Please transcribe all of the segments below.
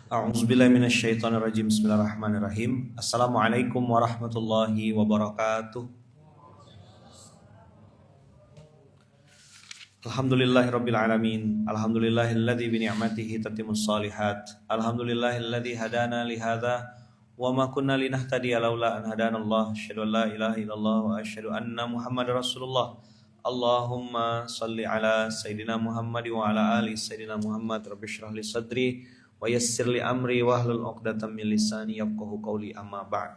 A'udzubillahi minasyaitonirrajim. Bismillahirrahmanirrahim. Assalamualaikum warahmatullahi wabarakatuh. Alhamdulillahirabbil alamin. Alhamdulillahilladzi bi ni'matihi tatimmus shalihat. Alhamdulillahilladzi hadana li hadza wa ma kunna linahtadiya laula an hadanallah. Asyhadu an la ilaha illallah wa asyhadu anna Muhammadar Rasulullah. Allahumma shalli ala sayidina Muhammad wa ala ali sayidina Muhammad. Rabbi shrah li sadri wa yassir li amri wahlul 'uqdatam min lisani yafqahu qawli, amma ba'd.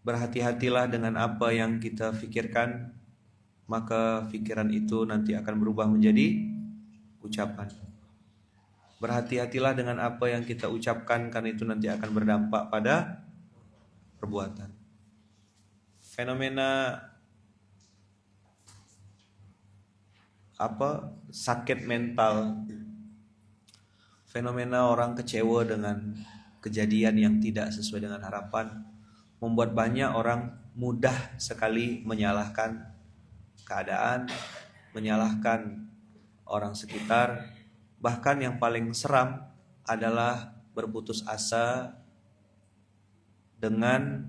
Berhati-hatilah dengan apa yang kita fikirkan, maka pikiran itu nanti akan berubah menjadi ucapan. Berhati-hatilah dengan apa yang kita ucapkan, karena itu nanti akan berdampak pada perbuatan. Fenomena sakit mental, fenomena orang kecewa dengan kejadian yang tidak sesuai dengan harapan, membuat banyak orang mudah sekali menyalahkan keadaan, menyalahkan orang sekitar. Bahkan yang paling seram adalah berputus asa dengan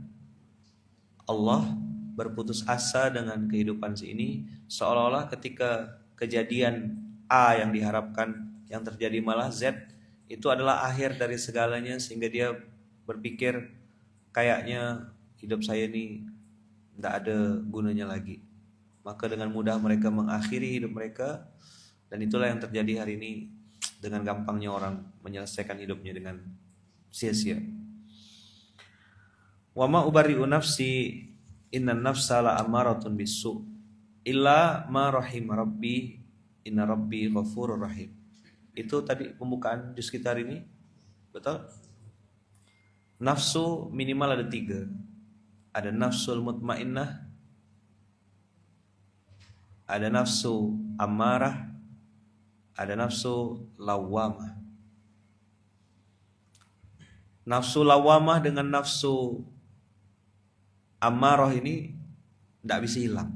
Allah, berputus asa dengan kehidupan ini, seolah-olah ketika kejadian A yang diharapkan yang terjadi malah Z, itu adalah akhir dari segalanya, sehingga dia berpikir kayaknya hidup saya ini tidak ada gunanya lagi. Maka dengan mudah mereka mengakhiri hidup mereka, dan itulah yang terjadi hari ini. Dengan gampangnya orang menyelesaikan hidupnya dengan sia-sia. Wa ma ubari'u nafsi innan nafsa la amaratun bisu illa ma rahim rabbi inna rabbi ghafurur rahim. Itu tadi pembukaan juz kita hari ini. Betul? Nafsu minimal ada 3. Ada nafsul mutmainnah, ada nafsu amarah, ada nafsu lawamah. Nafsu lawamah dengan nafsu amarah ini tidak bisa hilang.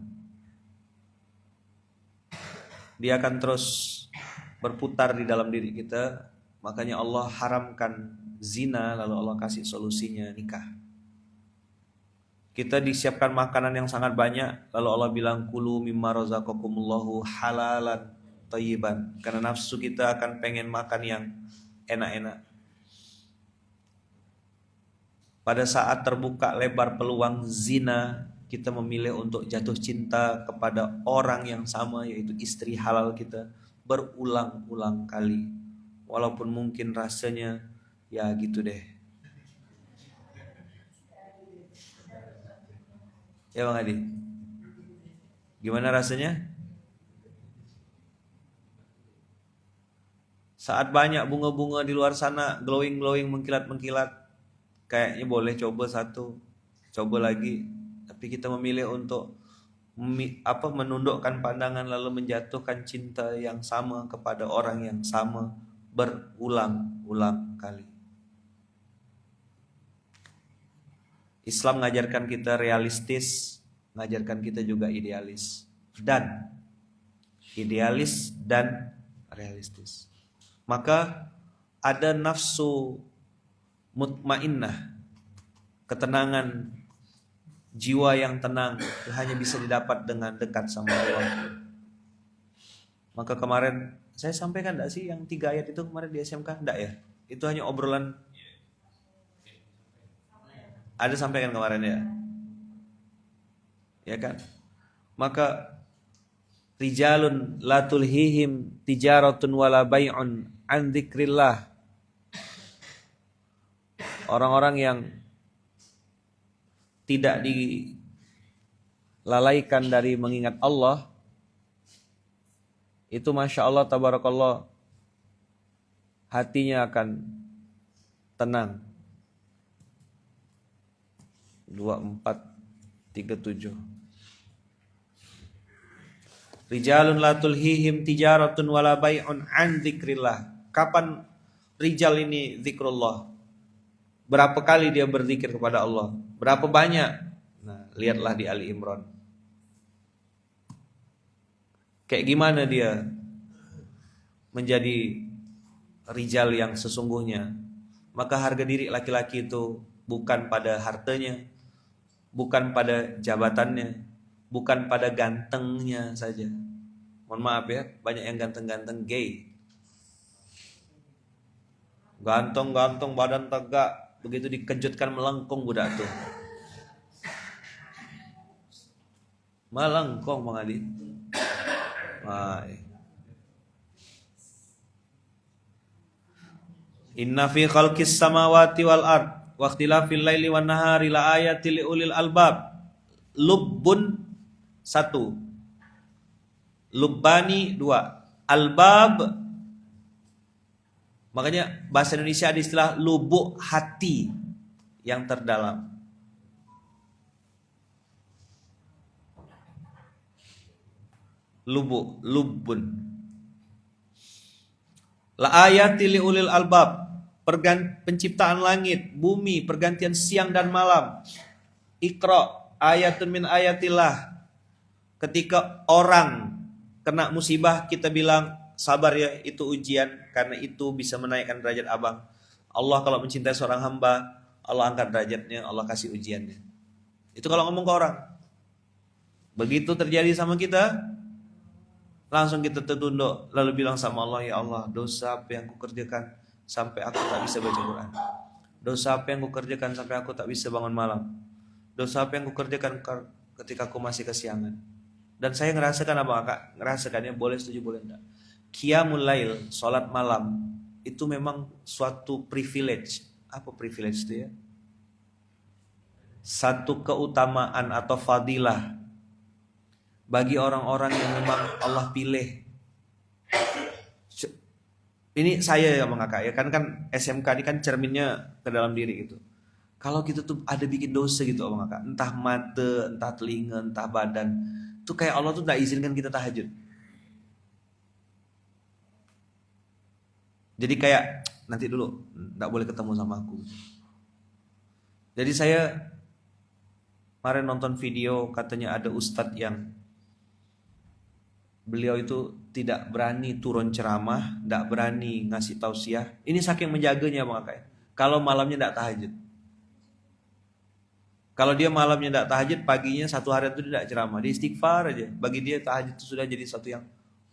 Dia akan terus berputar di dalam diri kita. Makanya Allah haramkan zina, lalu Allah kasih solusinya nikah. Kita disiapkan makanan yang sangat banyak, lalu Allah bilang kulu mimma razaqakumullahu halalan thayyiban, karena nafsu kita akan pengen makan yang enak-enak. Pada saat terbuka lebar peluang zina, kita memilih untuk jatuh cinta kepada orang yang sama, yaitu istri halal kita, berulang-ulang kali. Walaupun mungkin rasanya ya gitu deh. Ya Bang Adi, gimana rasanya? Saat banyak bunga-bunga di luar sana glowing-glowing, mengkilat-mengkilat, kayaknya boleh coba satu, coba lagi. Tapi kita memilih untuk menundukkan pandangan, lalu menjatuhkan cinta yang sama kepada orang yang sama berulang-ulang kali. Islam mengajarkan kita realistis, mengajarkan kita juga idealis dan realistis. Maka ada nafsu mutmainnah, ketenangan jiwa yang tenang, hanya bisa didapat dengan dekat sama Allah. Maka kemarin saya sampaikan enggak sih yang 3 ayat itu kemarin di SMK? Enggak ya? Itu hanya obrolan. Ada sampaikan kemarin ya? Ya kan? Maka rijalun la tulhihim tijaratun wala bai'un an dzikrillah. Orang-orang yang tidak dilalaikan dari mengingat Allah, itu Masya Allah tabarakallah, hatinya akan tenang. 2437. Rijalun la tulhihim tijaratun wala bai'un an dzikrillah. Kapan rijal ini zikrullah? Berapa kali dia berzikir kepada Allah? Berapa banyak? Nah, lihatlah di Ali Imran. Kayak gimana dia? menjadi rijal yang sesungguhnya, maka harga diri laki-laki itu bukan pada hartanya, bukan pada jabatannya, bukan pada gantengnya saja. Mohon maaf ya, banyak yang ganteng-ganteng gay. Ganteng-ganteng badan tegak, begitu dikejutkan melengkung budak tuh. Melengkung Bang Ali. Inna fi khalqis samawati wal ard wa ikhtilafil laili wan nahari la ayatil liulil albab. Lubbun 1, lubbani 2, albab. Makanya bahasa Indonesia ada istilah lubuk hati yang terdalam. Lubuk, lubbun. La ayatil liulil albab. Penciptaan langit, bumi, pergantian siang dan malam. Iqra ayatun min ayatillah. Ketika orang kena musibah, kita bilang sabar ya, itu ujian, karena itu bisa menaikkan derajat abang. Allah kalau mencintai seorang hamba, Allah angkat derajatnya, Allah kasih ujiannya. Itu kalau ngomong ke orang. Begitu terjadi sama kita, langsung kita tertunduk, lalu bilang sama Allah, ya Allah, dosa apa yang kukerjakan sampai aku tak bisa baca Quran? Dosa apa yang kukerjakan sampai aku tak bisa bangun malam? Dosa apa yang kukerjakan ketika aku masih kesiangan? Dan saya ngerasakan apa kak? Ngerasakannya, boleh setuju boleh enggak? Qiyamul lail, sholat malam, itu memang suatu privilege. Apa privilege itu ya? Satu keutamaan atau fadilah bagi orang-orang yang memang Allah pilih. Ini saya ya Bang Kakak ya, kan SMK ini kan cerminnya ke dalam diri gitu. Kalau kita tuh ada bikin dosa gitu Bang Kakak, entah mata, entah telinga, entah badan, tuh kayak Allah tuh gak izinkan kita tahajud. Jadi kayak nanti dulu, gak boleh ketemu sama aku. Jadi saya kemarin nonton video, katanya ada ustadz yang beliau itu tidak berani turun ceramah, tidak berani ngasih tausiah. Ini saking menjaganya Bang Kakak. Kalau malamnya tidak tahajud. Kalau dia malamnya tidak tahajud, paginya satu hari itu tidak ceramah, dia istighfar aja. Bagi dia tahajud itu sudah jadi satu yang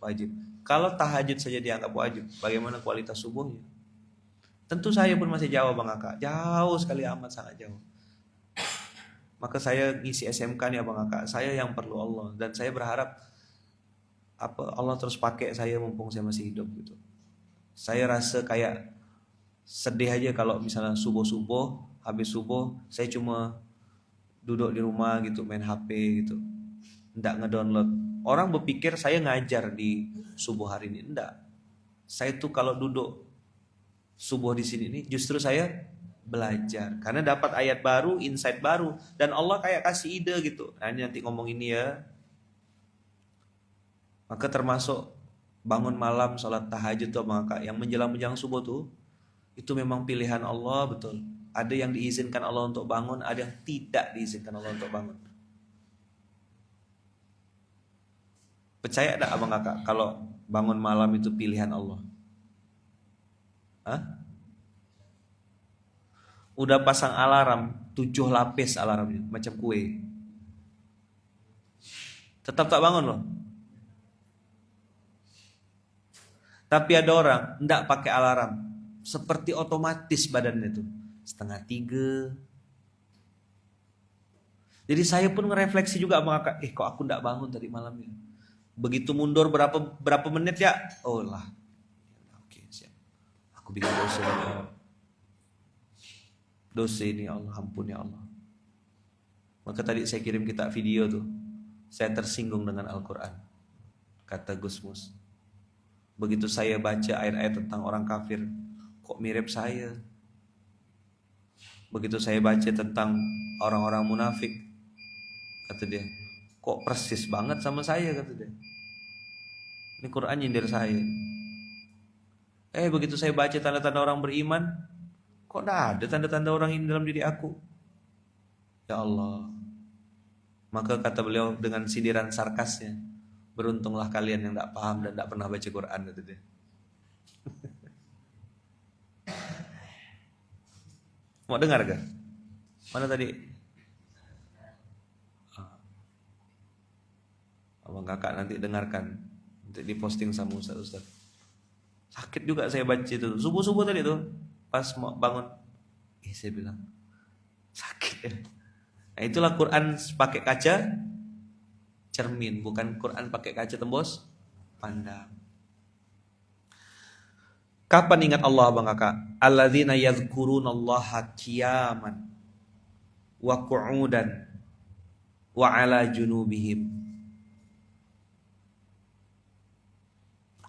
wajib. Kalau tahajud saja dianggap wajib, bagaimana kualitas subuhnya? Tentu saya pun masih jauh Bang Kakak, jauh sekali, amat sangat jauh. Maka saya ngisi SMK nih Bang Kakak, saya yang perlu Allah, dan saya berharap Allah terus pakai saya mumpung saya masih hidup gitu. Saya rasa kayak sedih aja kalau misalnya subuh-subuh, habis subuh saya cuma duduk di rumah gitu, main HP gitu, nggak ngedownload. Orang berpikir saya ngajar di subuh hari ini, enggak. Saya tuh kalau duduk subuh di sini nih, justru saya belajar, karena dapat ayat baru, insight baru, dan Allah kayak kasih ide gitu. Nah ini nanti ngomong ini ya. Maka termasuk bangun malam, sholat tahajud tuh maka yang menjelang subuh tuh, itu memang pilihan Allah betul. Ada yang diizinkan Allah untuk bangun, ada yang tidak diizinkan Allah untuk bangun. Percaya tak abang kakak kalau bangun malam itu pilihan Allah? Hah? Udah pasang alarm 7 lapis alarmnya, macam kue, tetap tak bangun loh. Tapi ada orang enggak pakai alarm, seperti otomatis badannya itu 2:30. Jadi saya pun ngerefleksi juga Bang Kakak, kok aku enggak bangun tadi malamnya. Begitu mundur berapa menit ya, oh lah, oke siap, aku bikin dosa ini. Dosa ini Allah, ampun ya Allah. Maka tadi saya kirim kita video tuh, saya tersinggung dengan Al-Quran. Kata Gus Mus, begitu saya baca ayat-ayat tentang orang kafir, kok mirip saya. Begitu saya baca tentang orang-orang munafik, kata dia, kok persis banget sama saya, kata dia. Ini Quran nyindir saya. Begitu saya baca tanda-tanda orang beriman, kok tidak ada tanda-tanda orang ini dalam diri aku. Ya Allah. Maka kata beliau dengan sindiran sarkasnya, beruntunglah kalian yang tidak paham dan tidak pernah baca Quran, kata dia. Mau dengar gak? Mana tadi? Abang kakak nanti dengarkan, nanti diposting sama Ustaz. Sakit juga saya baca itu subuh-subuh tadi tuh, pas mau bangun, saya bilang sakit ya. Nah, itulah Quran pakai kaca cermin, bukan Quran pakai kaca tembus pandang. Kapan ingat Allah bang kakak? Alladzina yadhkurunallaha qiyaman wa qu'udan wa ala junubihim.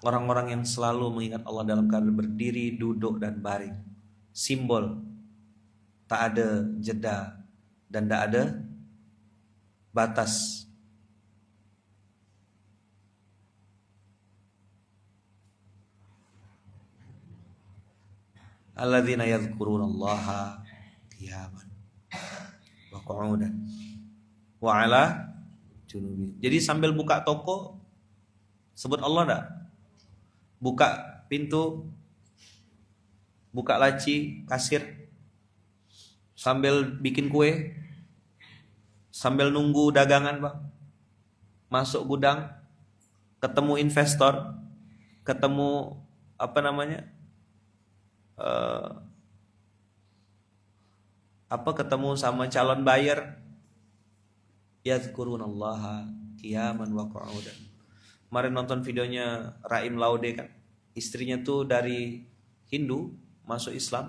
Orang-orang yang selalu mengingat Allah dalam keadaan berdiri, duduk, dan baring. Simbol tak ada jeda dan tak ada batas. Alladzina yadhkurunallaha qiyaman wa qu'udan wa ala junubihim. Jadi sambil buka toko sebut Allah enggak? Buka pintu, buka laci, kasir, sambil bikin kue, sambil nunggu dagangan bang, masuk gudang, ketemu investor, ketemu ketemu sama calon buyer, yadhkurunallaha qiyaman wa qu'udan. Kemarin nonton videonya Raim Laude kan, istrinya tuh dari Hindu masuk Islam,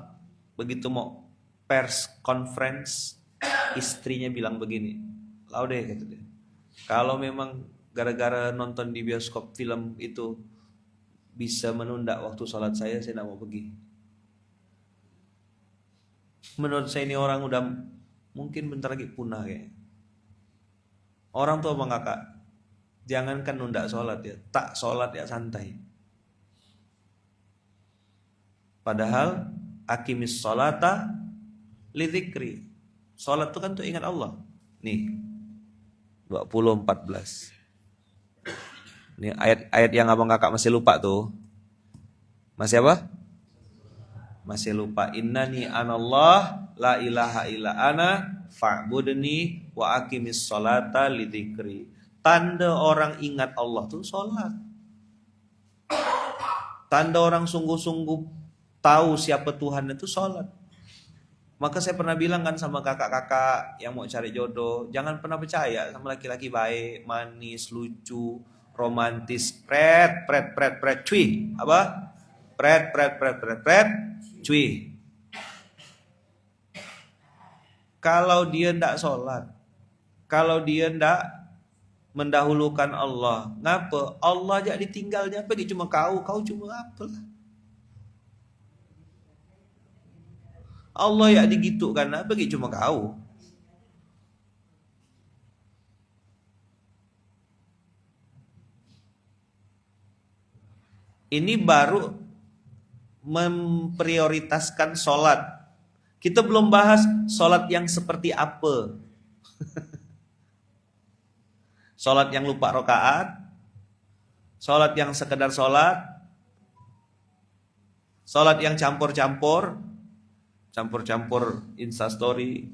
begitu mau pers conference istrinya bilang begini, Laude kata dia, kalau memang gara-gara nonton di bioskop film itu bisa menunda waktu sholat saya tidak mau pergi. Menurut saya ini orang udah mungkin bentar lagi punah kayak. Orang tuh apa kakak? Jangankan nunda sholat ya, tak sholat ya santai. Padahal aqimis sholata lidzikri. Sholat itu kan tuh ingat Allah. Nih 20:14. Ini ayat-ayat yang abang kakak masih lupa tuh. Masih apa? Masih lupa. Innani anallah la ilaha illa ana fa'budni wa aqimis sholata lidzikri. Tanda orang ingat Allah tuh sholat. Tanda orang sungguh-sungguh tahu siapa Tuhan itu sholat. Maka saya pernah bilang kan sama kakak-kakak yang mau cari jodoh, jangan pernah percaya sama laki-laki baik, manis, lucu, romantis, pret, cuy. Apa? Pret, cuy. Kalau dia ndak sholat, kalau dia ndak mendahulukan Allah, ngapa? Allah aja ditinggalnya, pergi cuma kau cuma apa lah? Allah ya digitu kan, pergi cuma kau. Ini baru memprioritaskan sholat. Kita belum bahas sholat yang seperti apa. Sholat yang lupa rakaat, sholat yang sekedar sholat, sholat yang campur-campur instastory.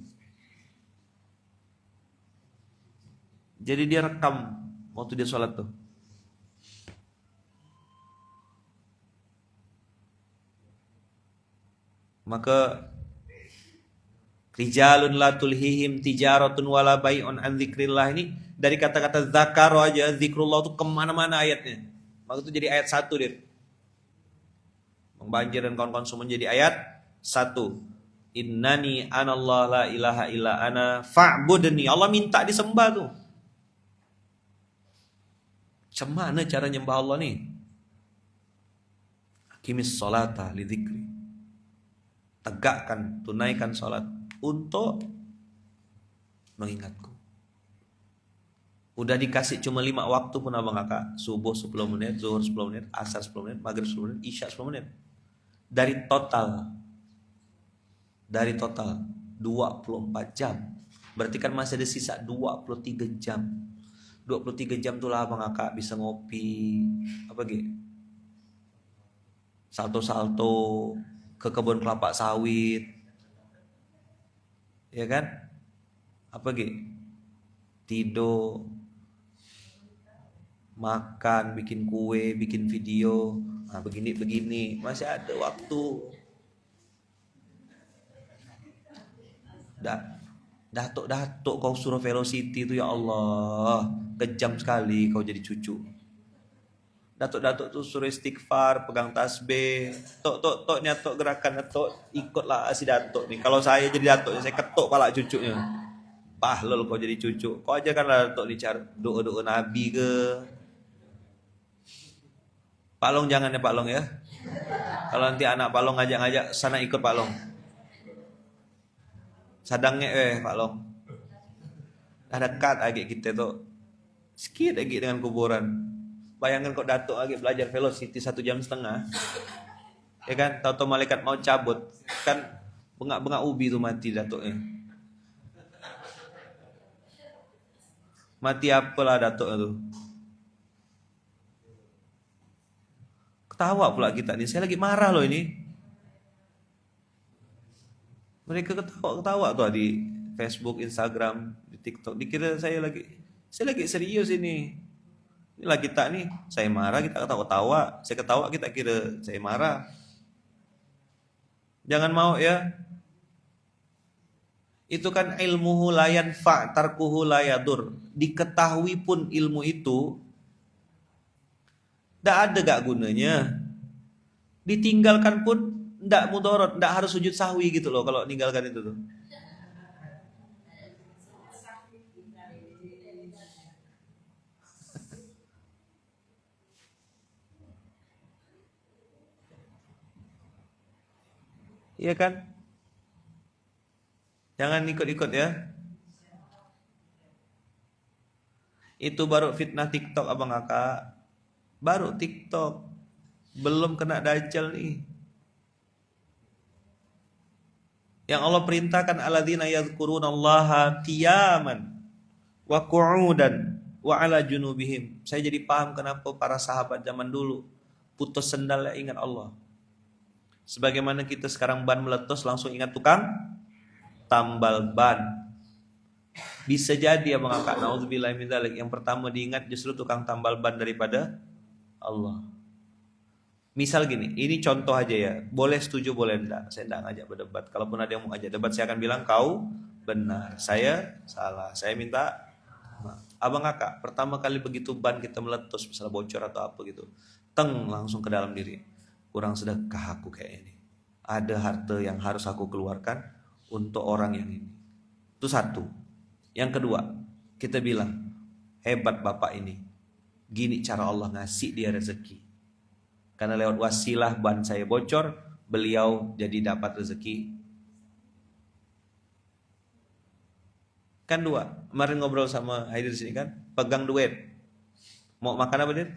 Jadi dia rekam waktu dia sholat tuh. Maka rijalun la tulhihim tijaratun wala bai'un an dzikrillah, ini dari kata-kata zakar aja, zikrullah itu kemana-mana ayatnya. Maka itu jadi ayat 1 dia. Banjir dan kawan-kawan semua menjadi ayat 1. Innani anallah la ilaha illa ana fa'budni. Allah minta disembah tuh. Cemana cara nyembah Allah nih? Aqimis sholata li dzikri. Tegakkan, tunaikan sholat untuk mengingatku. Udah dikasih cuma 5 waktu pun abang kakak. Subuh 10 menit, zuhur 10 menit, asar 10 menit, maghrib 10 menit, isya 10 menit. Dari total 24 jam. Berarti kan masih ada sisa 23 jam. 23 jam tuh lah abang kakak bisa ngopi, apa gitu, salto-salto ke kebun kelapa sawit, ya kan? Apa gitu? Tidur, makan, bikin kue, bikin video, nah begini masih ada waktu. Datuk kau suruh velocity itu, ya Allah, kejam sekali kau jadi cucu. Datuk tuh suruh istighfar, pegang tasbih, tok nyatok gerakan tok, ikutlah si datuk nih. Kalau saya jadi datuk, saya ketuk pala cucunya. Pahlul kau jadi cucu, kau ajarkanlah datuk dicari doa nabi ke. Pak Long jangan ya Pak Long ya. Kalau nanti anak Pak Long ngajak-ngajak sana ikut Pak Long. Sadangnya Pak Long. Dah dekat lagi kita tuh. Sikit lagi dengan kuburan. Bayangkan kok datuk lagi belajar velocity 1,5 jam. Ya kan, tahu-tahu malaikat mau cabut. Kan bengak-bengak ubi tuh mati datuknya. Mati apalah datuk itu. Ketawa pula kita nih. Saya lagi marah loh ini. Mereka ketawa tuh di Facebook, Instagram, di TikTok. Dikira saya lagi serius ini. Inilah kita nih, saya marah kita ketawa-tawa, saya ketawa kita kira saya marah. Jangan mau ya. Itu kan ilmuhu la yanfa tarkuhu la yadur. Diketahui pun ilmu itu ndak ada gak gunanya. Ditinggalkan pun ndak mudorot, ndak harus sujud sahwi gitu loh kalau ninggalkan itu tuh. Iya kan? Jangan ikut-ikut ya. Itu baru fitnah TikTok abang kakak. Baru TikTok. Belum kena dajjal nih. Yang Allah perintahkan alladzina yadhkurunallaha qiyaman wa qu'udan wa ala junubihim. Saya jadi paham kenapa para sahabat zaman dulu putus sendalnya ingat Allah. Sebagaimana kita sekarang ban meletus langsung ingat tukang tambal ban. Bisa jadi ya Bang Kakak, naudzubillah min dzalik, yang pertama diingat justru tukang tambal ban daripada Allah. Misal gini, ini contoh aja ya. Boleh setuju, boleh enggak. Saya enggak ngajak berdebat. Kalaupun ada yang mau ngajak debat, saya akan bilang kau benar, saya salah. Saya minta maaf. Abang Kakak, pertama kali begitu ban kita meletus, misalnya bocor atau apa gitu, teng langsung ke dalam diri. Kurang sedekah aku kayak ini. Ada harta yang harus aku keluarkan untuk orang yang ini. Itu satu. Yang kedua, kita bilang, hebat bapak ini. Gini cara Allah ngasih dia rezeki. Karena lewat wasilah ban saya bocor, beliau jadi dapat rezeki. Kan dua. Kemarin ngobrol sama Haidir di sini kan, pegang duit. Mau makan apa dia?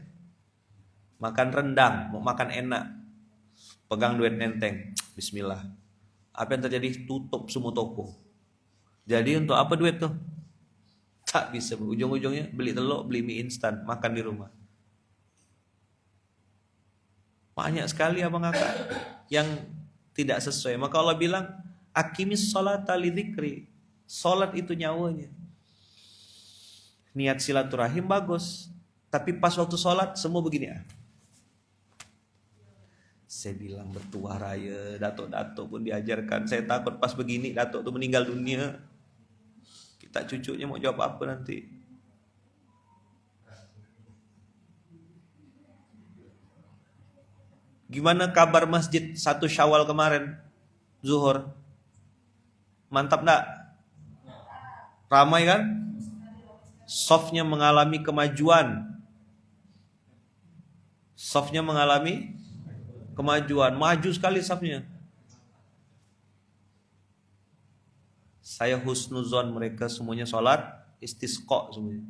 Makan rendang, mau makan enak. Pegang duit nenteng. Bismillah. Apa yang terjadi? Tutup semua toko. Jadi untuk apa duit tuh? Tak bisa. Ujung-ujungnya beli telur, beli mie instan, makan di rumah. Banyak sekali abang kakak yang tidak sesuai. Maka Allah bilang, akimis sholata lidzikri. Sholat itu nyawanya. Niat silaturahim bagus. Tapi pas waktu sholat semua begini. Saya bilang bertuah raya, datuk-datuk pun diajarkan. Saya takut pas begini datuk tuh meninggal dunia. Kita cucunya mau jawab apa nanti? Gimana kabar masjid 1 Syawal kemarin? Zuhur. Mantap enggak? Ramai kan? Softnya mengalami kemajuan. Softnya mengalami kemajuan. Maju sekali softnya. Saya husnuzon mereka semuanya sholat istisqa semuanya.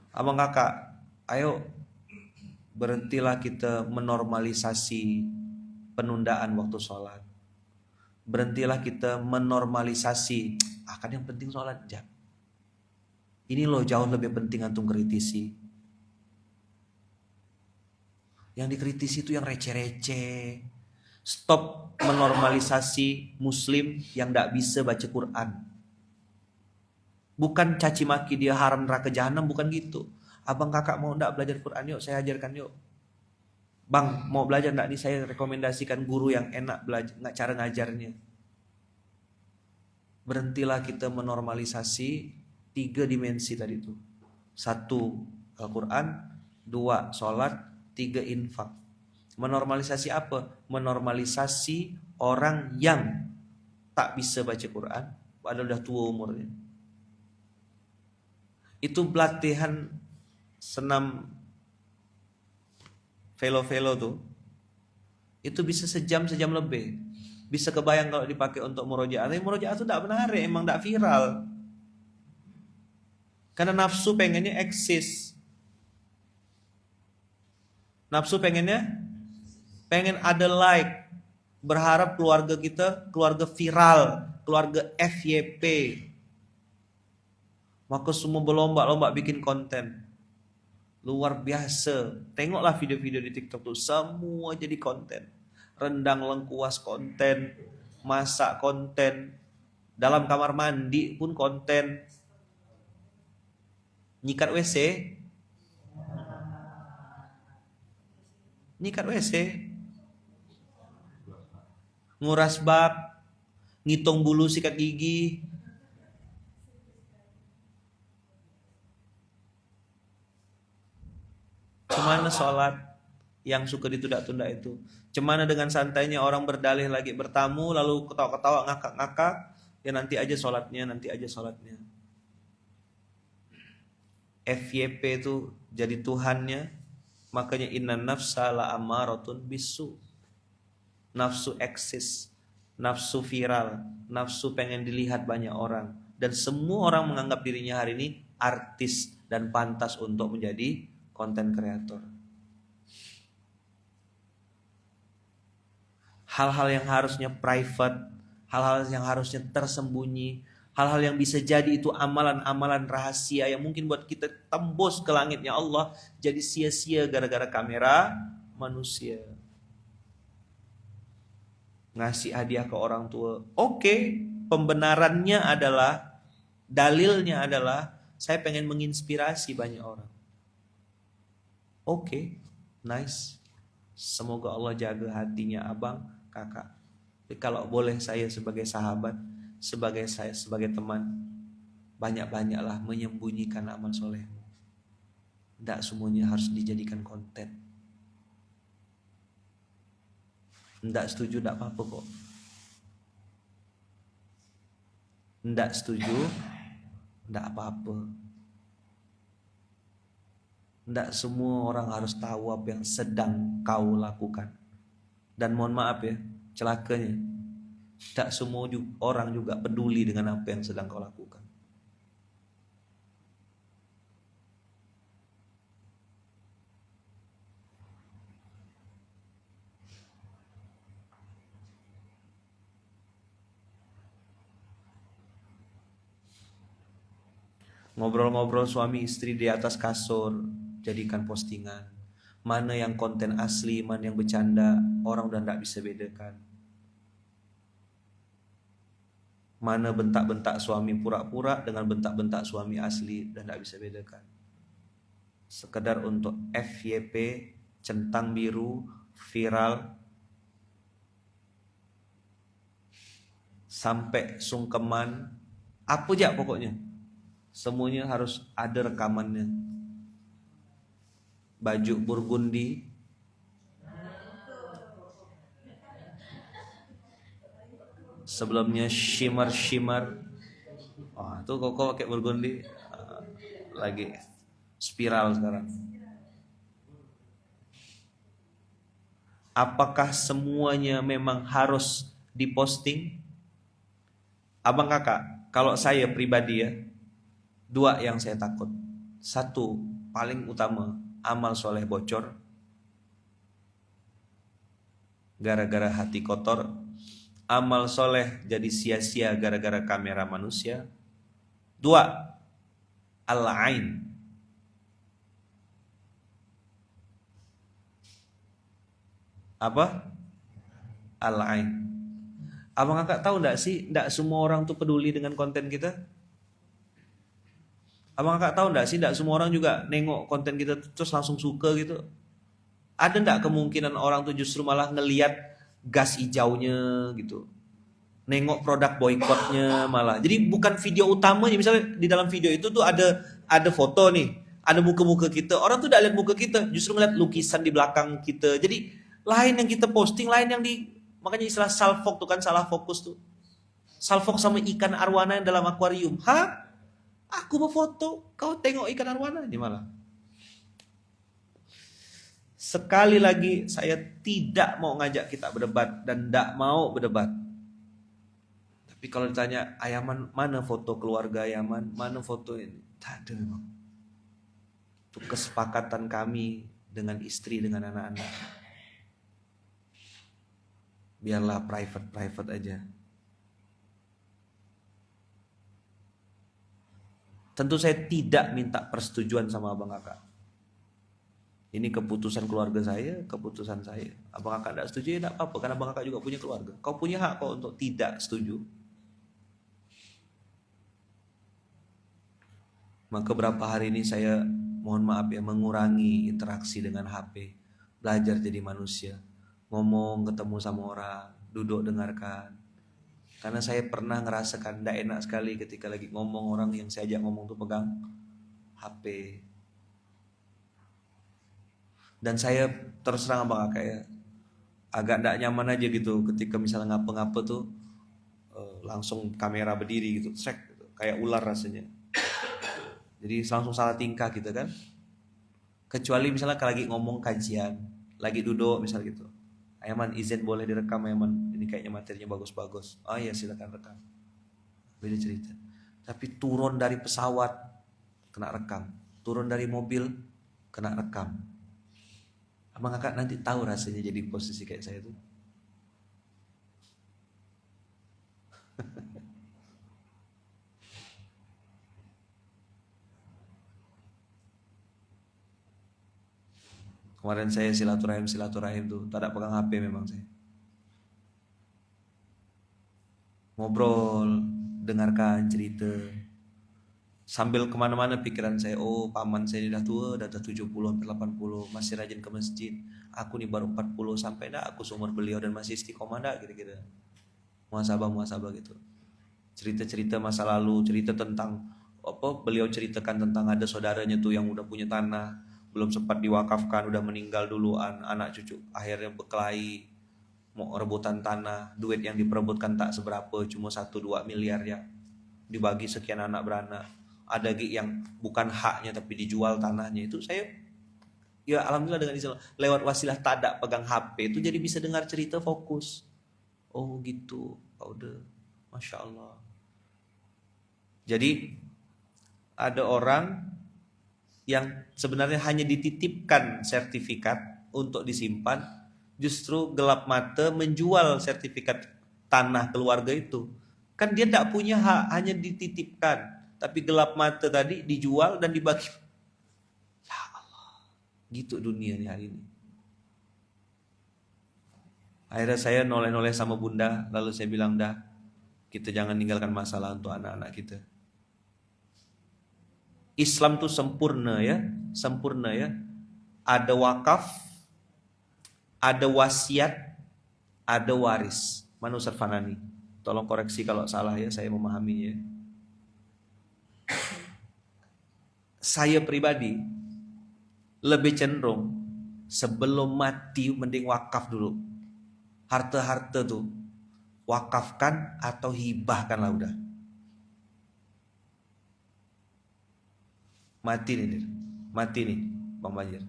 Abang kakak, ayo berhentilah kita menormalisasi penundaan waktu sholat. Berhentilah kita menormalisasi, kan yang penting sholat jam. Ini loh jauh lebih penting antum kritisi. Yang dikritisi itu yang receh-receh. Stop menormalisasi muslim yang tidak bisa baca Quran. Bukan caci maki dia haram neraka jahanam, bukan gitu. Abang kakak mau ndak belajar Quran, yuk saya ajarkan yuk. Bang mau belajar ndak, nih saya rekomendasikan guru yang enak belajar, nggak cara ngajarnya. Berhentilah kita menormalisasi 3 dimensi tadi itu. 1 Al-Quran, 2 sholat, 3 infak. Menormalisasi apa? Menormalisasi orang yang tak bisa baca Quran padahal udah tua umurnya. Itu pelatihan senam velo-velo tuh. Itu bisa sejam lebih. Bisa kebayang kalau dipakai untuk murojaah. Tapi murojaah itu tidak benar, emang tidak viral. Karena nafsu pengennya eksis. Nafsu pengen ada like, berharap keluarga kita keluarga viral, keluarga FYP. Maka semua berlomba-lomba bikin konten. Luar biasa. Tengoklah video-video di TikTok tuh, semua jadi konten. Rendang lengkuas konten, masak konten, dalam kamar mandi pun konten. Nyikat WC, nguras bak, ngitung bulu sikat gigi. Cemana sholat yang suka ditunda-tunda itu? Cemana dengan santainya orang berdalih lagi bertamu lalu ketawa-ketawa ngakak-ngakak, ya nanti aja sholatnya. FYP itu jadi Tuhannya. Makanya inna nafsa la amaratun bisu. Nafsu eksis, nafsu viral, nafsu pengen dilihat banyak orang. Dan semua orang menganggap dirinya hari ini artis dan pantas untuk menjadi konten kreator. Hal-hal yang harusnya private, hal-hal yang harusnya tersembunyi, hal-hal yang bisa jadi itu amalan-amalan rahasia yang mungkin buat kita tembus ke langitnya Allah, jadi sia-sia gara-gara kamera manusia. Ngasih hadiah ke orang tua, oke, pembenarannya adalah, dalilnya adalah saya pengen menginspirasi banyak orang. Oke, nice. Semoga Allah jaga hatinya abang, kakak. Tapi kalau boleh saya sebagai sahabat, saya sebagai teman, banyak-banyaklah menyembunyikan amal soleh. Tidak semuanya harus dijadikan konten. Tidak setuju, tidak apa-apa kok. Tidak setuju, tidak apa-apa. Tidak semua orang harus tahu apa yang sedang kau lakukan. Dan mohon maaf ya, celakanya, tidak semua orang juga peduli dengan apa yang sedang kau lakukan. Ngobrol-ngobrol suami istri di atas kasur, jadikan postingan. Mana yang konten asli, mana yang bercanda, orang udah tidak bisa bedakan. Mana bentak-bentak suami pura-pura dengan bentak-bentak suami asli, dan tidak bisa bedakan. Sekedar untuk FYP, centang biru, viral, sampai sungkeman, apa aja pokoknya. Semuanya harus ada rekamannya. Baju burgundi, sebelumnya shimmer. Wah, tuh kok pakai burgundi, lagi spiral sekarang. Apakah semuanya memang harus diposting? Abang kakak, kalau saya pribadi ya, 2 yang saya takut. 1, paling utama, amal soleh bocor gara-gara hati kotor. Amal soleh jadi sia-sia gara-gara kamera manusia. 2, al-ain. Apa? Al-ain. Abang kakak tahu enggak sih, enggak semua orang tuh peduli dengan konten kita? Abang kakak tahu enggak sih, enggak semua orang juga nengok konten kita terus langsung suka gitu. Ada enggak kemungkinan orang tuh justru malah ngelihat gas hijaunya gitu. Nengok produk boykotnya malah. Jadi bukan video utamanya, misalnya di dalam video itu tuh ada foto nih, ada muka-muka kita. Orang tuh enggak lihat muka kita, justru ngeliat lukisan di belakang kita. Jadi lain yang kita posting, lain yang di, makanya istilah salfok tuh kan, salah fokus tuh. Salfok sama ikan arwana yang dalam akuarium. Hah? Aku mau foto, kau tengok ikan arwana ini malah. Sekali lagi saya tidak mau ngajak kita berdebat dan tidak mau berdebat. Tapi kalau ditanya Ayaman, mana foto keluarga Ayaman, mana foto ini? Tak ada memang. Itu kesepakatan kami dengan istri, dengan anak-anak. Biarlah private aja. Tentu saya tidak minta persetujuan sama abang kakak. Ini keputusan keluarga saya, keputusan saya. Abang kakak tidak setuju ya tidak apa-apa, karena abang kakak juga punya keluarga. Kau punya hak kok untuk tidak setuju. Maka beberapa hari ini saya mohon maaf ya, mengurangi interaksi dengan HP. Belajar jadi manusia. Ngomong, ketemu sama orang, duduk dengarkan. Karena saya pernah ngerasakan tidak enak sekali ketika lagi ngomong, orang yang saya ajak ngomong tuh pegang HP. Dan saya terus terang abang kakak ya, agak tidak nyaman aja gitu ketika misalnya ngapa-ngapa tuh langsung kamera berdiri gitu, gitu, kayak ular rasanya. Jadi langsung salah tingkah gitu kan. Kecuali misalnya kalau lagi ngomong kajian, lagi duduk misal gitu. Ayaman izin boleh direkam Ayaman, ini kayaknya materinya bagus-bagus. Oh iya silakan rekam. Beda cerita. Tapi turun dari pesawat kena rekam, turun dari mobil kena rekam. Abang kakak nanti tahu rasanya jadi posisi kayak saya tuh. Kemarin saya silaturahim tuh, tak ada pegang HP memang saya. Ngobrol, dengarkan cerita. Sambil kemana-mana pikiran saya, oh paman saya ini dah tua, dah 70 hampir 80, masih rajin ke masjid. Aku nih baru 40, sampai dah aku seumur beliau dan masih istiqomah dah kira-kira. Muhasabah gitu. Cerita-cerita masa lalu, cerita tentang apa, beliau ceritakan tentang ada saudaranya tuh yang udah punya tanah, belum sempat diwakafkan, udah meninggal duluan, anak cucu akhirnya berkelahi mau rebutan tanah, duit yang diperebutkan tak seberapa, cuma 1-2 miliar ya, dibagi sekian anak beranak. Ada yang bukan haknya tapi dijual tanahnya. Itu saya ya alhamdulillah dengan Islam, lewat wasilah tadak pegang HP itu jadi bisa dengar cerita fokus. Oh gitu, udah, masya Allah. Jadi ada orang yang sebenarnya hanya dititipkan sertifikat untuk disimpan, justru gelap mata menjual sertifikat tanah keluarga itu. Kan dia tidak punya hak, hanya dititipkan. Tapi gelap mata tadi dijual dan dibagi. Ya Allah, gitu dunia nih hari ini. Akhirnya saya noleh-noleh sama bunda, lalu saya bilang, dah, kita jangan tinggalkan masalah untuk anak-anak kita. Islam tuh sempurna ya, sempurna ya. Ada wakaf, ada wasiat, ada waris. Mana Ustaz Fanani? Tolong koreksi kalau salah ya, saya memahaminya. Saya pribadi lebih cenderung sebelum mati mending wakaf dulu. Harta-harta tuh wakafkan atau hibahkanlah udah. Mati nih Bang Banjir.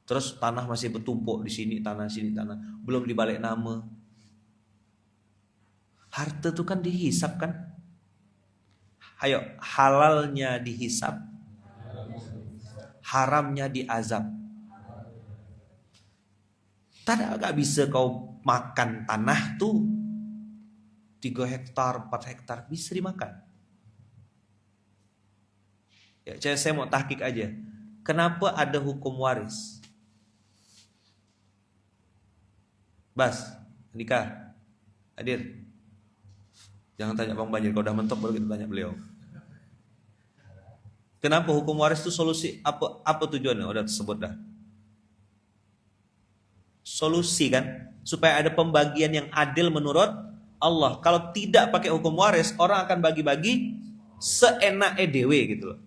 Terus tanah masih bertumpuk di sini tanah, belum dibalik nama. Harta tuh kan dihisap kan. Ayo, halalnya dihisap, haramnya diazab. Gak bisa kau makan tanah tuh 3 hektar, 4 hektar bisa dimakan. Ya, saya mau tahqiq aja. Kenapa ada hukum waris? Bas, nikah, hadir. Jangan tanya Bang Banjir, kalau udah mentok baru kita tanya beliau. Kenapa hukum waris itu solusi? Apa tujuannya? Udah tersebut dah. Solusi kan, supaya ada pembagian yang adil menurut Allah. Kalau tidak pakai hukum waris, orang akan bagi-bagi seenak EDW gitu loh.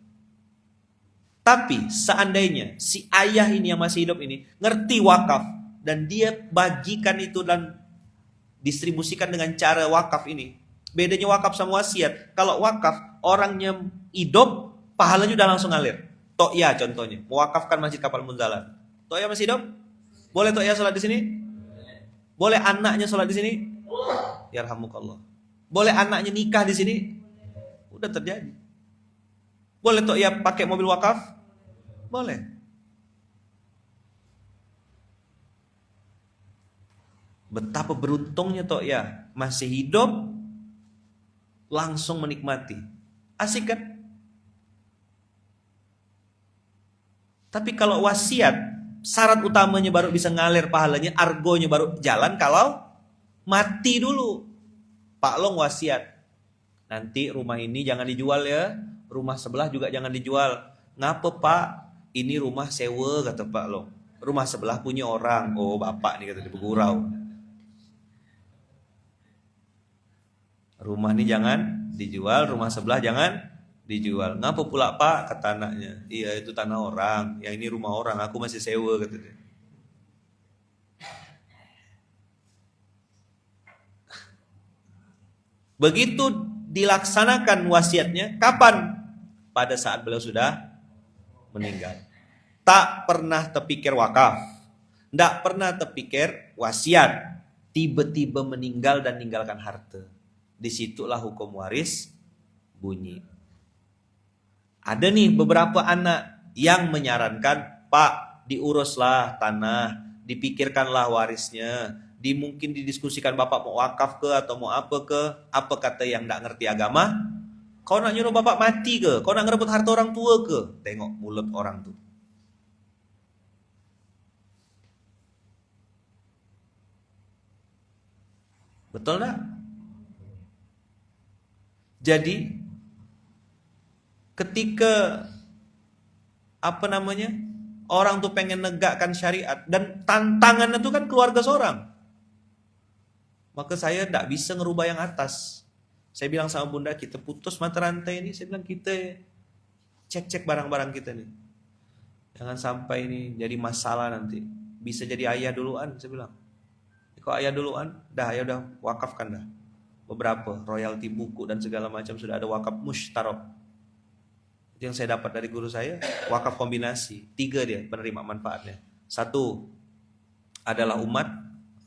Tapi seandainya si ayah ini yang masih hidup ini ngerti wakaf dan dia bagikan itu dan distribusikan dengan cara wakaf ini. Bedanya wakaf sama wasiat. Kalau wakaf orangnya hidup, pahalanya udah langsung ngalir. Tokya contohnya, mewakafkan Masjid Kapal Munzalan. Tokya masih hidup? Boleh Tokya sholat di sini? Boleh anaknya sholat di sini? Yarhamukallah. Boleh anaknya nikah di sini? Udah terjadi. Boleh Tokya pakai mobil wakaf? Boleh. Betapa beruntungnya Tokya masih hidup, langsung menikmati. Asik kan? Tapi kalau wasiat, syarat utamanya baru bisa ngalir pahalanya, argonya baru jalan kalau mati dulu. Pak Long wasiat, nanti rumah ini jangan dijual ya, rumah sebelah juga jangan dijual. Ngapa Pak? Ini rumah sewa, kata Pak Long. Rumah sebelah punya orang. Oh bapak nih, kata dia, bergurau. Rumah ini jangan dijual, rumah sebelah jangan dijual. Ngapa pula Pak? Kata anaknya. Iya itu tanah orang, yang ini rumah orang, aku masih sewa, kata dia. Begitu dilaksanakan wasiatnya, kapan? Pada saat beliau sudah meninggal. Tak pernah terpikir wakaf, tidak pernah terpikir wasiat. Tiba-tiba meninggal dan meninggalkan harta. Disitulah hukum waris bunyi. Ada nih beberapa anak yang menyarankan, Pak, diuruslah tanah, dipikirkanlah warisnya, mungkin didiskusikan bapak mau wakaf ke atau mau apa kata yang nggak ngerti agama. Kau nak nyuruh bapak mati ke? Kau nak ngerebut harta orang tua ke? Tengok mulut orang tuh. Betul nggak? Jadi ketika orang tuh pengen negakkan syariat dan tantangannya tuh kan keluarga seorang, maka saya tidak bisa ngerubah yang atas. Saya bilang sama bunda, kita putus mata rantai ini. Saya bilang kita cek barang-barang kita nih, jangan sampai ini jadi masalah nanti. Bisa jadi ayah duluan, saya bilang. Kalau ayah duluan, ayah udah wakafkan dah. Beberapa royalti buku dan segala macam sudah ada wakaf musytarok. Itu yang saya dapat dari guru saya, wakaf kombinasi. 3 dia penerima manfaatnya. 1 adalah umat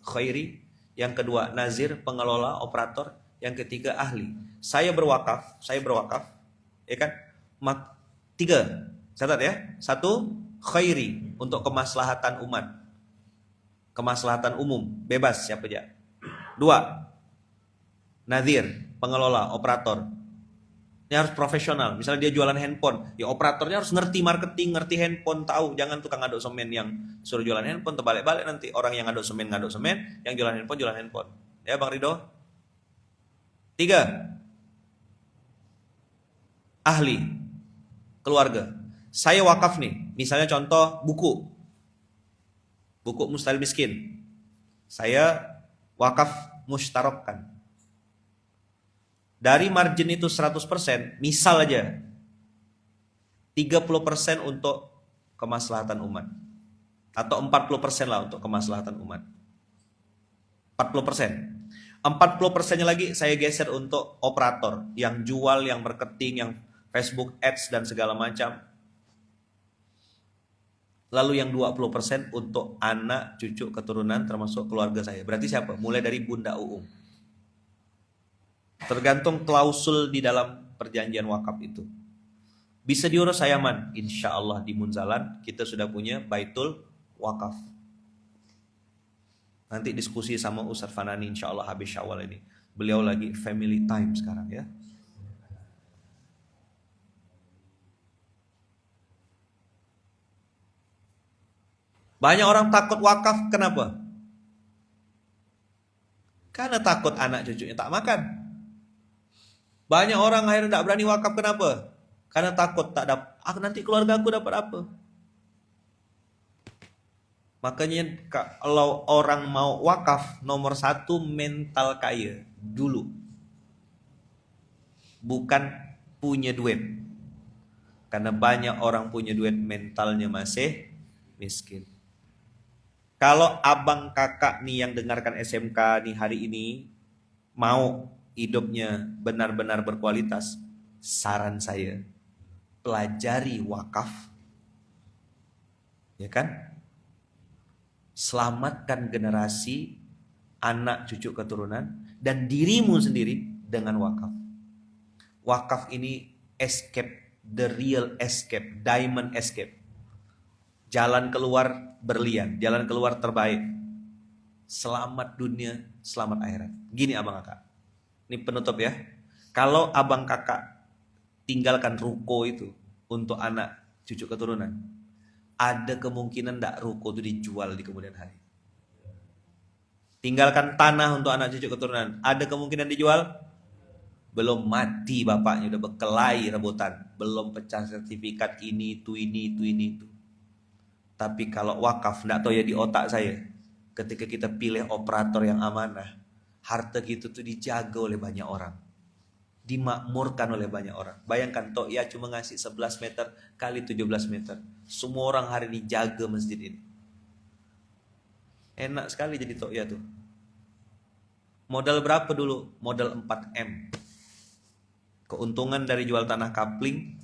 khairi, yang kedua nazir, pengelola, operator, yang ketiga ahli. Saya berwakaf, ya kan? 3, catat ya. 1 khairi, untuk kemaslahatan umat, kemaslahatan umum, bebas siapa aja. 2 nazir, pengelola, operator. Ini harus profesional. Misalnya dia jualan handphone, ya operatornya harus ngerti marketing, ngerti handphone, tahu. Jangan tukang aduk semen yang suruh jualan handphone, terbalik-balik nanti. Orang yang ngaduk semen, yang jualan handphone. Ya Bang Ridho. 3 ahli, keluarga. Saya wakaf nih, misalnya contoh buku Mustahil Miskin. Saya wakaf musytarokkan. Dari margin itu 100%, misal aja 30% untuk kemaslahatan umat. Atau 40% lah untuk kemaslahatan umat. 40%. 40%-nya lagi saya geser untuk operator, yang jual, yang marketing, yang Facebook Ads dan segala macam. Lalu yang 20% untuk anak, cucu, keturunan termasuk keluarga saya. Berarti siapa? Mulai dari Bunda Uung. Tergantung klausul di dalam perjanjian wakaf itu. Bisa diurus saya man. Insya Allah di Munzalan kita sudah punya baitul wakaf. Nanti diskusi sama Ustadz Fanani insya Allah habis Syawal ini. Beliau lagi family time sekarang ya. Banyak orang takut wakaf, kenapa? Karena takut anak cucunya tak makan. Banyak orang akhirnya tidak berani wakaf, kenapa? Karena takut tak dapat, nanti keluarga aku dapat apa? Makanya kalau orang mau wakaf, nomor satu mental kaya dulu. Bukan punya duit. Karena banyak orang punya duit mentalnya masih miskin. Kalau abang kakak nih yang dengarkan SMK nih hari ini mau hidupnya benar-benar berkualitas, saran saya pelajari wakaf, ya kan? Selamatkan generasi anak cucu keturunan dan dirimu sendiri dengan wakaf. Wakaf ini escape, the real escape, diamond escape. Jalan keluar berlian, jalan keluar terbaik. Selamat dunia, selamat akhirat. Gini abang kakak, ini penutup ya. Kalau abang kakak tinggalkan ruko itu untuk anak cucu keturunan, ada kemungkinan tidak ruko itu dijual di kemudian hari. Tinggalkan tanah untuk anak cucu keturunan, ada kemungkinan dijual? Belum mati bapaknya udah berkelahi rebutan, belum pecah sertifikat ini itu. Tapi kalau wakaf, tidak tahu ya di otak saya, ketika kita pilih operator yang amanah, harta gitu tuh dijaga oleh banyak orang, dimakmurkan oleh banyak orang. Bayangkan Tok ya cuma ngasih 11 meter kali 17 meter. Semua orang hari ini jaga masjid ini. Enak sekali jadi Tok ya tuh. Modal berapa dulu? Modal 4M. Keuntungan dari jual tanah kapling,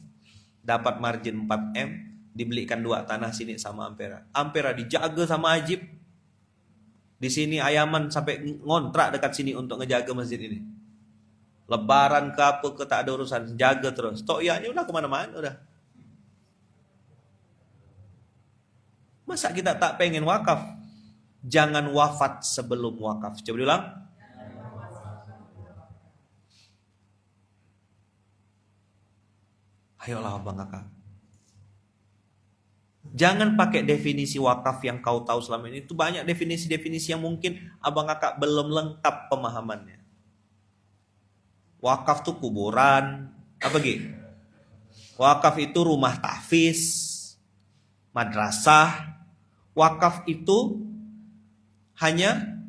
dapat margin 4M, dibelikan 2 tanah sini sama Ampera. Ampera dijaga sama Ajib. Di sini Ayaman sampai ngontrak dekat sini untuk ngejaga masjid ini. Lebaran ke apa ke tak ada urusan, jaga terus. Tokyaknya udah kemana-mana udah. Masa kita tak pengen wakaf? Jangan wafat sebelum wakaf. Coba diulang. Ayolah abang kakak. Jangan pakai definisi wakaf yang kau tahu selama ini. Itu banyak definisi-definisi yang mungkin abang kakak belum lengkap pemahamannya. Wakaf itu kuburan, apa gitu? Wakaf itu rumah tahfiz, madrasah. Wakaf itu hanya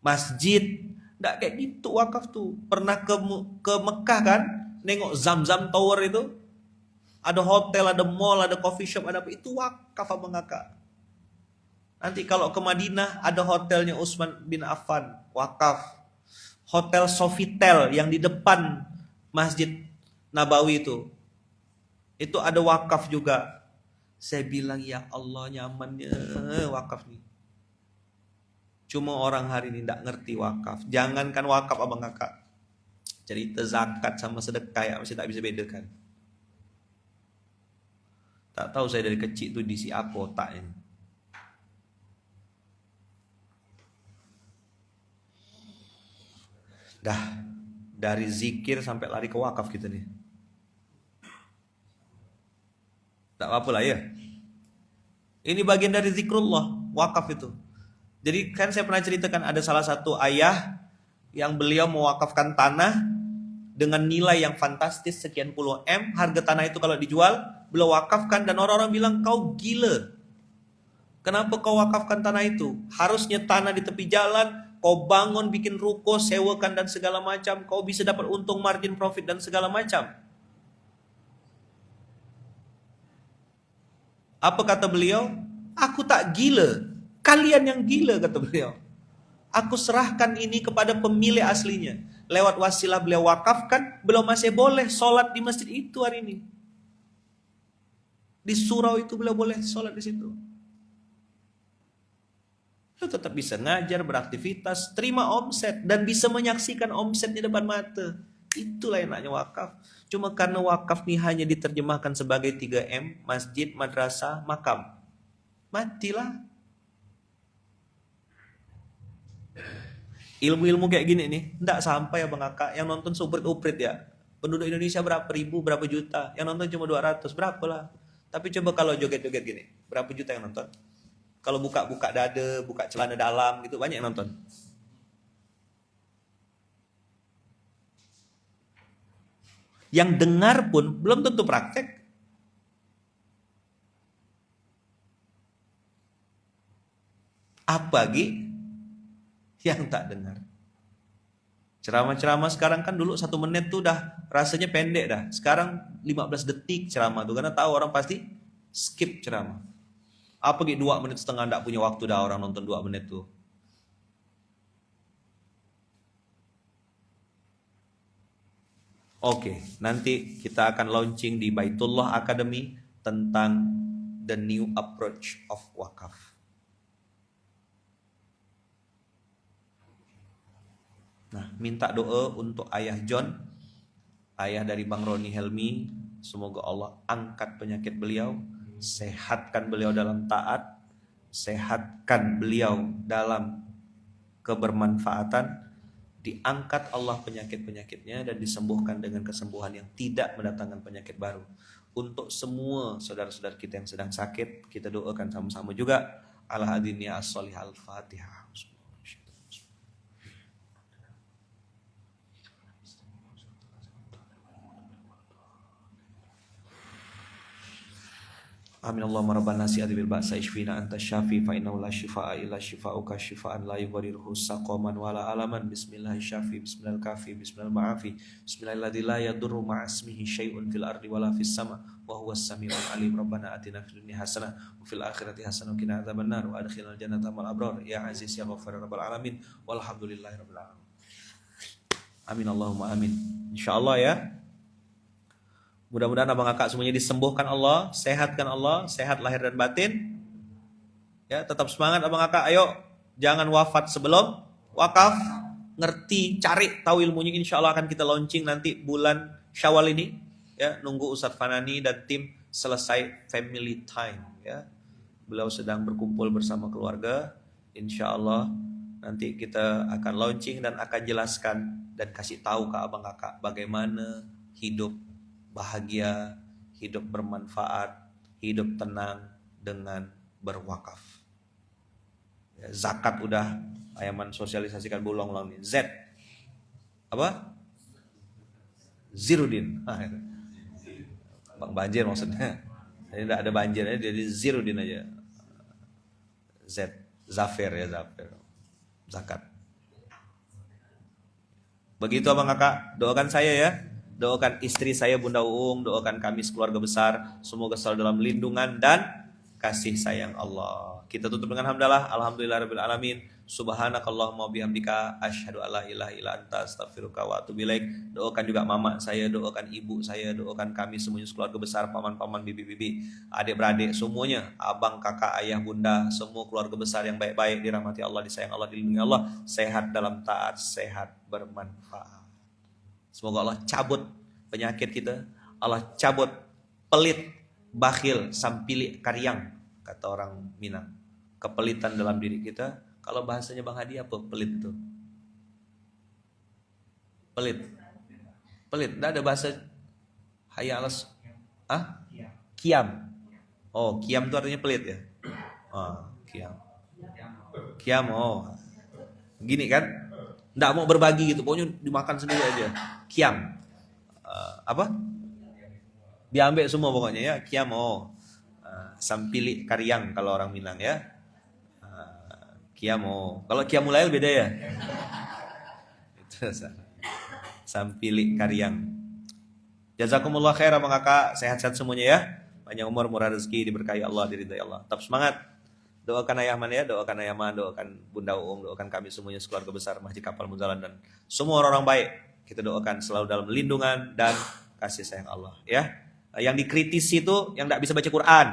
masjid. Nggak kayak gitu wakaf tuh. Pernah ke Mekah kan? Nengok Zam-Zam Tower itu. Ada hotel, ada mall, ada coffee shop, ada apa. Itu wakaf abang kakak. Nanti kalau ke Madinah ada hotelnya Utsman bin Affan, wakaf. Hotel Sofitel yang di depan Masjid Nabawi itu ada wakaf juga. Saya bilang ya Allah nyamannya wakaf nih. Cuma orang hari ini tidak ngerti wakaf. Jangankan wakaf abang kakak, cerita zakat sama sedekah ya masih tak bisa bedakan. Tak tahu saya dari kecil tuh diisi apa otak ini. Dah dari zikir sampai lari ke wakaf kita nih. Tak apa lah ya. Ini bagian dari zikrullah, wakaf itu. Jadi kan saya pernah ceritakan ada salah satu ayah yang beliau mewakafkan tanah dengan nilai yang fantastis sekian puluh M. Harga tanah itu kalau dijual, beliau wakafkan dan orang-orang bilang kau gila. Kenapa kau wakafkan tanah itu? Harusnya tanah di tepi jalan, kau bangun, bikin ruko, sewakan dan segala macam. Kau bisa dapat untung, margin profit dan segala macam. Apa kata beliau? Aku tak gila. Kalian yang gila kata beliau. Aku serahkan ini kepada pemilik aslinya. Lewat wasilah beliau wakafkan, beliau masih boleh sholat di masjid itu hari ini. Di surau itu beliau boleh sholat di situ. Beliau tetap bisa ngajar, beraktivitas, terima omset dan bisa menyaksikan omset di depan mata. Itulah enaknya wakaf. Cuma karena wakaf ini hanya diterjemahkan sebagai 3M, masjid, madrasah, makam. Matilah. Ilmu-ilmu kayak gini nih, enggak sampai abang kakak. Yang nonton suprit-uprit ya. Penduduk Indonesia berapa ribu, berapa juta. Yang nonton cuma 200, berapa lah. Tapi coba kalau joget-joget gini, berapa juta yang nonton? Kalau buka-buka dada, buka celana dalam gitu, banyak yang nonton. Yang dengar pun belum tentu praktek. Apalagi yang tak dengar. Ceramah-ceramah sekarang kan dulu 1 menit tuh udah rasanya pendek dah. Sekarang 15 detik ceramah tuh, karena tahu orang pasti skip ceramah. Apa gitu 2,5 menit enggak punya waktu dah orang nonton 2 menit tuh. Oke, nanti kita akan launching di Baitullah Academy tentang the new approach of wakaf. Nah, minta doa untuk ayah John, ayah dari Bang Roni Helmi. Semoga Allah angkat penyakit beliau, sehatkan beliau dalam taat, sehatkan beliau dalam kebermanfaatan, diangkat Allah penyakit-penyakitnya dan disembuhkan dengan kesembuhan yang tidak mendatangkan penyakit baru. Untuk semua saudara-saudara kita yang sedang sakit, kita doakan sama-sama juga. Al-Hadiniya as-Salihah al-Fatihah. Amin. Allahumma rabbana nasi adbil ba'sa ishfina anta syafi fa innahu la shifaa'a illa shifaa'uka shifaa'an la yughadiru saqaman wala alaman. Bismillahir syafi, bismillahil kafi, bismillahil ma'afi, bismillahilladzi la yadurru ma'asmihi syai'un fil ardi wala fis sama wa huwas samiul alim. Rabbana atina fid dunya hasanah wa fil akhirati hasanah wa qina adzabannar wa adkhilnal jannata ma'al abrar ya aziz ya ghafar rabbal alamin walhamdulillahi rabbil alamin. Amin Allahumma amin. Insyaallah ya. Mudah-mudahan abang kakak semuanya disembuhkan Allah, sehatkan Allah, sehat lahir dan batin. Ya, tetap semangat abang kakak. Ayo, jangan wafat sebelum wakaf. Ngerti, cari tahu ilmunya. Insya Allah akan kita launching nanti bulan Syawal ini. Ya, nunggu Ustadz Fanani dan tim selesai family time. Ya, beliau sedang berkumpul bersama keluarga. Insya Allah nanti kita akan launching dan akan jelaskan dan kasih tahu ke abang kakak bagaimana hidup bahagia, hidup bermanfaat, hidup tenang dengan berwakaf. Ya, zakat udah Ayaman sosialisasikan berulang-ulang nih. Z apa? Zirudin. Bang banjir maksudnya. Jadi tidak ada banjirnya, jadi Zirudin aja. Z Zafir ya, Zafir. Zakat. Begitu abang kakak, doakan saya ya. Doakan istri saya Bunda Uung, doakan kami sekeluarga besar, semoga selalu dalam lindungan dan kasih sayang Allah. Kita tutup dengan hamdalah, alhamdulillahirabbil alamin. Subhanakallahumma bihamdika asyhadu alla ilaha illa anta astaghfiruka wa atubu ilaik. Doakan juga mama saya, doakan ibu saya, doakan kami semuanya sekeluarga besar, paman-paman, bibi-bibi, adik-beradik semuanya, abang, kakak, ayah, bunda, semua keluarga besar yang baik-baik, dirahmati Allah, disayang Allah, dilindungi Allah, sehat dalam taat, sehat bermanfaat. Semoga Allah cabut penyakit kita, Allah cabut pelit, bakhil, sampili, karyang, kata orang Minang. Kepelitan dalam diri kita. Kalau bahasanya Bang Hadi apa pelit itu? Pelit. Pelit. Tidak ada bahasa hayya alas. Ah? Kiam. Oh, kiam itu artinya pelit ya? Oh, kiam. Kiam, oh. Gini kan? Nggak mau berbagi gitu, pokoknya dimakan sendiri aja. Kiam. Apa? Diambil semua pokoknya ya. Kiam, oh. Sampili karyang kalau orang Minang ya. Kiam, oh. Kalau kiamulail beda ya. Itu sampili karyang. Jazakumullah khair abang kakak, sehat-sehat semuanya ya. Panjang umur, murah rezeki, diberkahi Allah, diridhai Allah. Tetap semangat. Doakan Ayahman ya, doakan Ayahman, doakan Bunda Uung, doakan kami semuanya sekeluarga besar Masjid Kapal Munzalan dan semua orang-orang baik. Kita doakan selalu dalam lindungan dan kasih sayang Allah ya. Yang dikritisi itu yang tidak bisa baca Quran.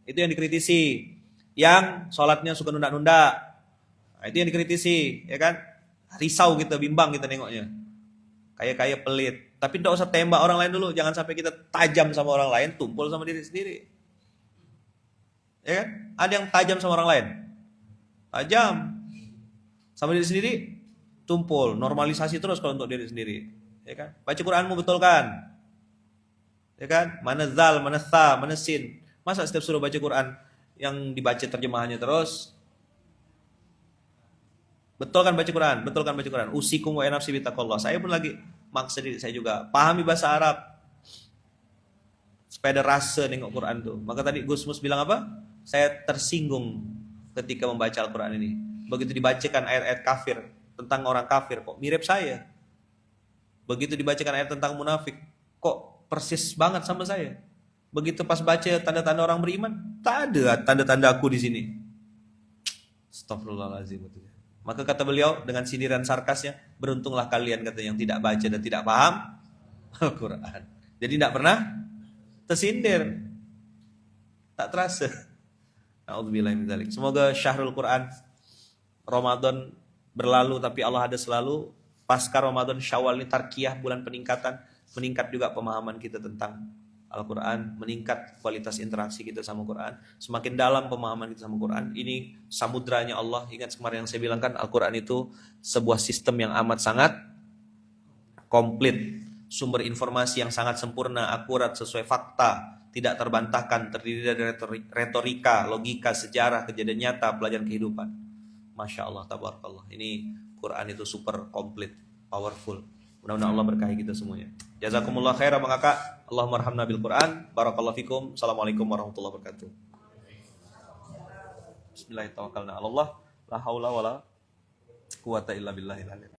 Itu yang dikritisi. Yang sholatnya suka nunda-nunda. Nah, itu yang dikritisi, ya kan? Risau kita, bimbang kita nengoknya. Kayak pelit. Tapi tidak usah tembak orang lain dulu. Jangan sampai kita tajam sama orang lain, tumpul sama diri sendiri. Ya kan? Ada yang tajam sama orang lain. Tajam sama diri sendiri, tumpul, normalisasi terus kalau untuk diri sendiri. Ya kan? Baca Quranmu betulkan. Ya kan? Mana zal, mana tha, mana sin. Masa setiap suruh baca Quran yang dibaca terjemahannya terus? Betulkan baca Quran, betulkan baca Quran. Usikum wa nafsi bittaqullah. Saya pun lagi maksa diri saya juga. Pahami bahasa Arab. supaya ada rasa nengok Quran tuh. Maka tadi Gus Mus bilang apa? Saya tersinggung ketika membaca Al-Quran ini. Begitu dibacakan ayat-ayat kafir tentang orang kafir, kok mirip saya. Begitu dibacakan ayat tentang munafik, kok persis banget sama saya. Begitu pas baca tanda-tanda orang beriman, tak ada tanda-tanda aku di sini. Astagfirullahaladzim. Maka kata beliau dengan sindiran sarkasnya, beruntunglah kalian kata yang tidak baca dan tidak paham Al-Quran. Jadi tidak pernah tersindir, tak terasa. Na'udzubillah min dzalik. Semoga syahrul Quran, Ramadan berlalu tapi Allah ada selalu. Pasca Ramadan, Syawal ini tarkiyah, bulan peningkatan. Meningkat juga pemahaman kita tentang Al-Quran, meningkat kualitas interaksi kita sama Quran, semakin dalam pemahaman kita sama Quran. Ini samudranya Allah. Ingat kemarin yang saya bilang kan, Al-Quran itu sebuah sistem yang amat sangat komplit, sumber informasi yang sangat sempurna, akurat, sesuai fakta, tidak terbantahkan, terdiri dari retorika, logika, sejarah, kejadian nyata, pelajaran kehidupan. Masya Allah, tabarakallah. Ini Quran itu super komplit, powerful. Mudah-mudahan Allah berkahi kita semuanya. Jazakumullah khairan Bang Kakak. Allahumma arhamna bil Quran. Barakallahu fikum. Assalamualaikum warahmatullahi wabarakatuh. Bismillahirrahmanirrahim. La haula wala quwata illa billahil